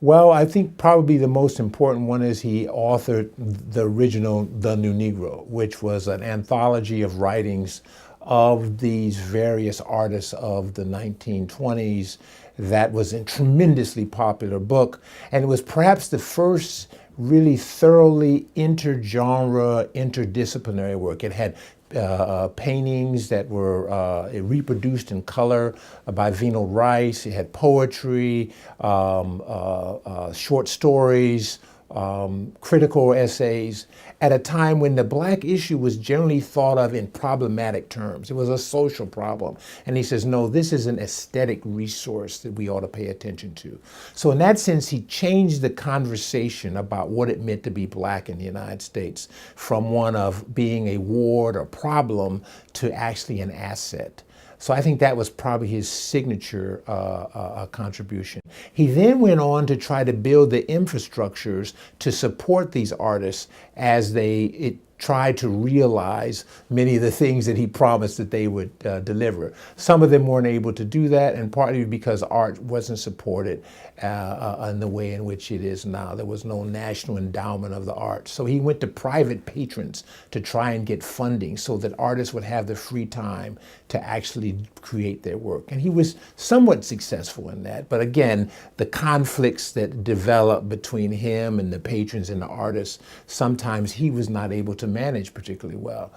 Well, I think probably the most important one is he authored the original The New Negro, which was an anthology of writings of these various artists of the 1920s. That was a tremendously popular book, and it was perhaps the first really thoroughly intergenre, interdisciplinary work. It had paintings that were reproduced in color by Vino Rice. It had poetry, short stories, critical essays, at a time when the black issue was generally thought of in problematic terms. It was a social problem. And he says, no, this is an aesthetic resource that we ought to pay attention to. So in that sense, he changed the conversation about what it meant to be black in the United States from one of being a ward or problem to actually an asset. So I think that was probably his signature contribution. He then went on to try to build the infrastructures to support these artists as they tried to realize many of the things that he promised that they would deliver. Some of them weren't able to do that, and partly because art wasn't supported in the way in which it is now. There was no national endowment of the arts. So he went to private patrons to try and get funding so that artists would have the free time to actually create their work. And he was somewhat successful in that. But again, the conflicts that developed between him and the patrons and the artists, sometimes he was not able to manage particularly well.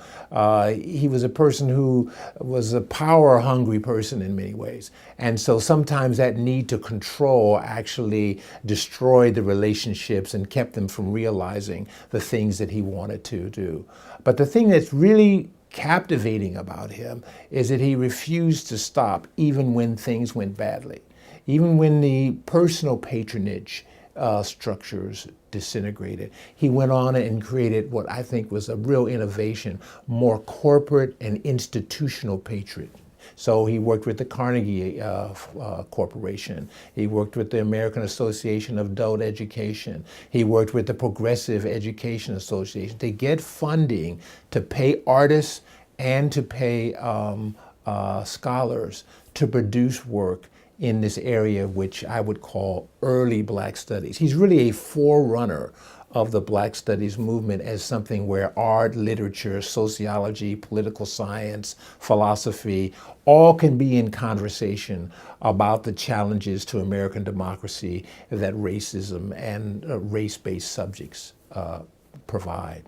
He was a person who was a power-hungry person in many ways. And so sometimes that need to control actually destroyed the relationships and kept them from realizing the things that he wanted to do. But the thing that's really captivating about him is that he refused to stop even when things went badly. Even when the personal patronage structures disintegrated, he went on and created what I think was a real innovation, more corporate and institutional patronage. So he worked with the Carnegie Corporation. He worked with the American Association of Adult Education. He worked with the Progressive Education Association to get funding to pay artists and to pay scholars to produce work in this area, which I would call early Black studies. He's really a forerunner of the Black studies movement as something where art, literature, sociology, political science, philosophy, all can be in conversation about the challenges to American democracy that racism and race-based subjects provide.